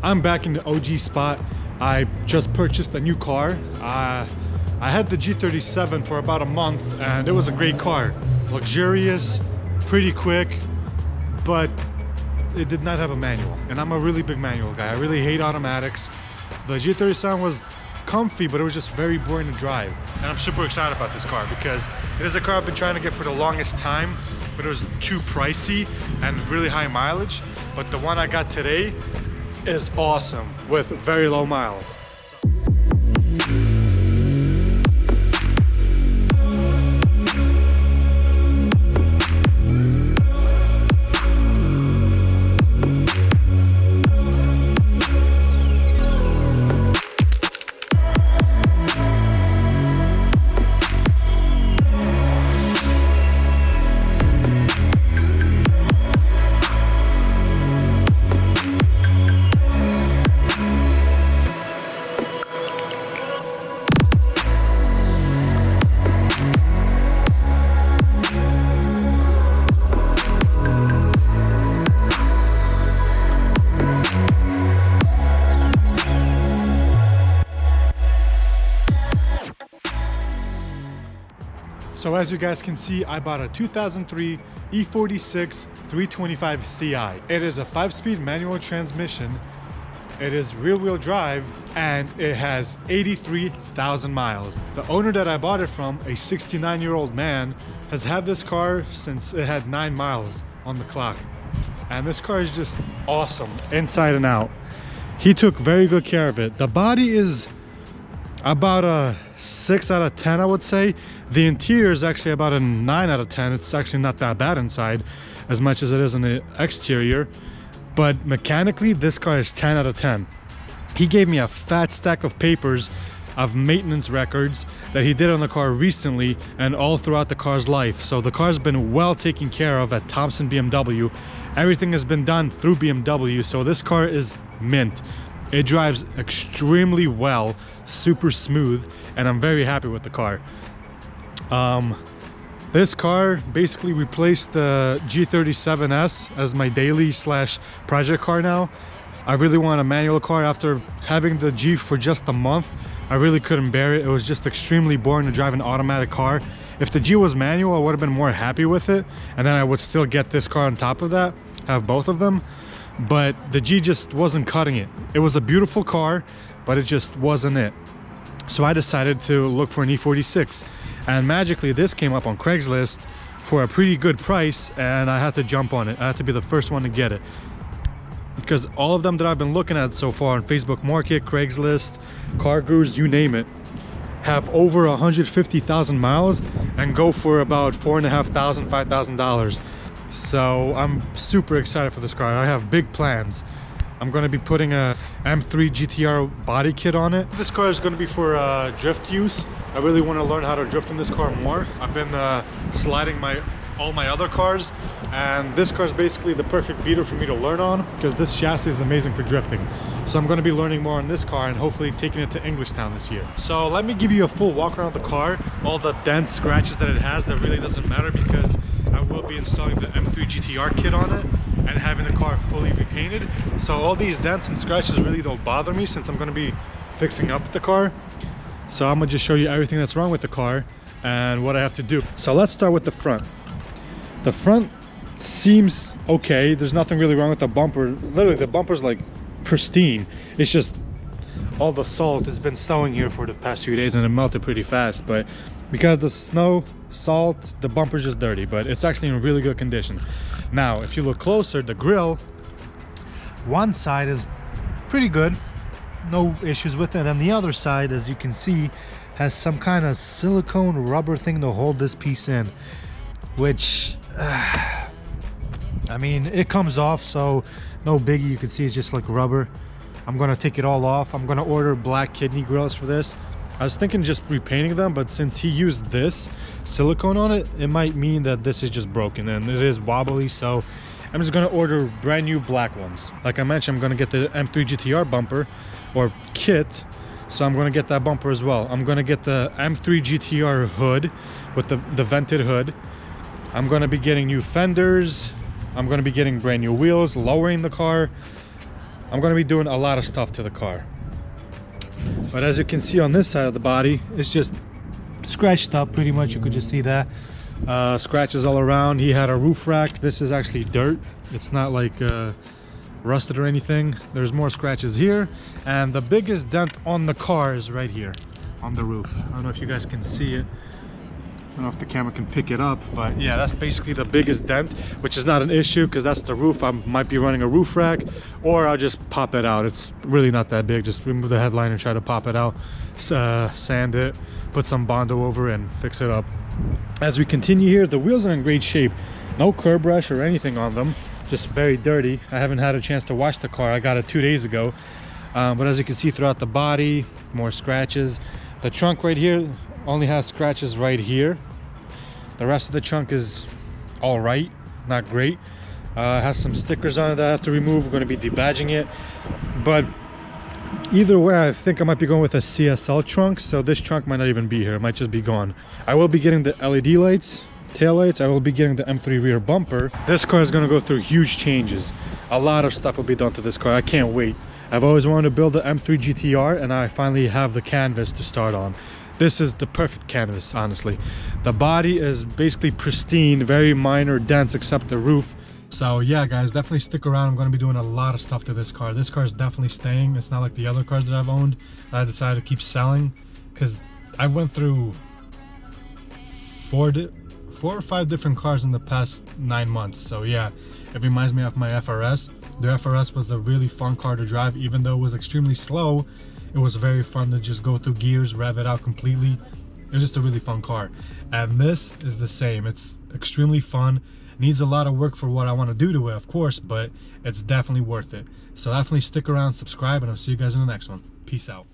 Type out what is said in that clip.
I'm back in the OG spot. I just purchased a new car. I had the G37 for about a month and it was a great car. Luxurious, pretty quick, but it did not have a manual. And I'm a really big manual guy. I really hate automatics. The G37 was comfy, but it was just very boring to drive. And I'm super excited about this car because it is a car I've been trying to get for the longest time, but it was too pricey and really high mileage. But the one I got today is awesome with very low miles. So as you guys can see, I bought a 2003 E46 325 Ci. It is a 5-speed manual transmission. It is rear-wheel drive and it has 83,000 miles. The owner that I bought it from, a 69-year-old man, has had this car since it had 9 miles on the clock. And this car is just awesome inside and out. He took very good care of it. The body is about a 6 out of 10, I would say. The interior is actually about a 9 out of 10. It's actually not that bad inside as much as it is on the exterior, but mechanically this car is 10 out of 10. He gave me a fat stack of papers of maintenance records that he did on the car recently and all throughout the car's life. So the car's been well taken care of at Thompson BMW. Everything has been done through BMW, so this car is mint. It drives extremely well, super smooth, and I'm very happy with the car. This car basically replaced the G37S as my daily / project car now. I really want a manual car. After having the G for just a month, I really couldn't bear it. It was just extremely boring to drive an automatic car. If the G was manual, I would have been more happy with it, and then I would still get this car on top of that, have both of them. But the G just wasn't cutting it. It was a beautiful car, but it just wasn't it. So I decided to look for an E46, and magically this came up on Craigslist for a pretty good price, and I had to jump on it. I had to be the first one to get it because all of them that I've been looking at so far on Facebook Market, Craigslist, Car Gurus, you name it, have over 150,000 miles and go for about $4,500, $5,000. So I'm super excited for this car. I have big plans. I'm going to be putting a M3 GTR body kit on it. This car is going to be for drift use. I really want to learn how to drift in this car more. I've been sliding all my other cars, and this car is basically the perfect beater for me to learn on because this chassis is amazing for drifting. So I'm going to be learning more on this car and hopefully taking it to Englishtown this year. So let me give you a full walk around the car. All the dents, scratches that it has, that really doesn't matter because I will be installing the M3 GTR kit on it and having the car fully repainted. So all these dents and scratches really don't bother me since I'm going to be fixing up the car. So I'm going to just show you everything that's wrong with the car and what I have to do. So let's start with the front. The front seems okay. There's nothing really wrong with the bumper. Literally the bumper's like pristine. It's just all the salt has been snowing here for the past few days and it melted pretty fast, but because of the snow, salt, the bumper's just dirty, but it's actually in really good condition. Now if you look closer, the grille, one side is pretty good, no issues with it, and the other side, as you can see, has some kind of silicone rubber thing to hold this piece in, which I mean, it comes off, so no biggie. You can see it's just like rubber. I'm gonna take it all off. I'm gonna order black kidney grills for this. I was thinking just repainting them, but since he used this silicone on it, it might mean that this is just broken and it is wobbly, so I'm just gonna order brand new black ones. Like I mentioned, I'm gonna get the M3 GTR bumper or kit, so I'm gonna get that bumper as well. I'm gonna get the M3 GTR hood with the vented hood. I'm gonna be getting new fenders. I'm gonna be getting brand new wheels, lowering the car. I'm going to be doing a lot of stuff to the car. But as you can see on this side of the body, it's just scratched up pretty much. You could just see that. Scratches all around. He had a roof rack. This is actually dirt. It's not like rusted or anything. There's more scratches here. And the biggest dent on the car is right here on the roof. I don't know if you guys can see it. I don't know if the camera can pick it up, but yeah, that's basically the biggest dent, which is not an issue because that's the roof. I might be running a roof rack, or I'll just pop it out. It's really not that big. Just remove the headliner, try to pop it out, sand it, put some Bondo over it, and fix it up. As we continue here, the wheels are in great shape. No curb rash or anything on them, just very dirty. I haven't had a chance to wash the car. I got it 2 days ago. But as you can see throughout the body, more scratches. The trunk right here only has scratches right here. The rest of the trunk is all right, not great. It has some stickers on it that I have to remove. We're going to be debadging it, but either way, I think I might be going with a CSL trunk, so this trunk might not even be here. It might just be gone. I will be getting the LED lights, tail lights. I will be getting the M3 rear bumper. This car is going to go through huge changes. A lot of stuff will be done to this car. I can't wait. I've always wanted to build the M3 GTR, and I finally have the canvas to start on. This is the perfect canvas, honestly. The body is basically pristine, very minor dents except the roof. So yeah, guys, definitely stick around. I'm going to be doing a lot of stuff to this car. This car is definitely staying. It's not like the other cars that I've owned that I decided to keep selling, because I went through four or five different cars in the past 9 months. So yeah, it reminds me of my FRS. The FRS was a really fun car to drive. Even though it was extremely slow, it was very fun to just go through gears, rev it out completely. It was just a really fun car. And this is the same. It's extremely fun. Needs a lot of work for what I want to do to it, of course, but it's definitely worth it. So definitely stick around, subscribe, and I'll see you guys in the next one. Peace out.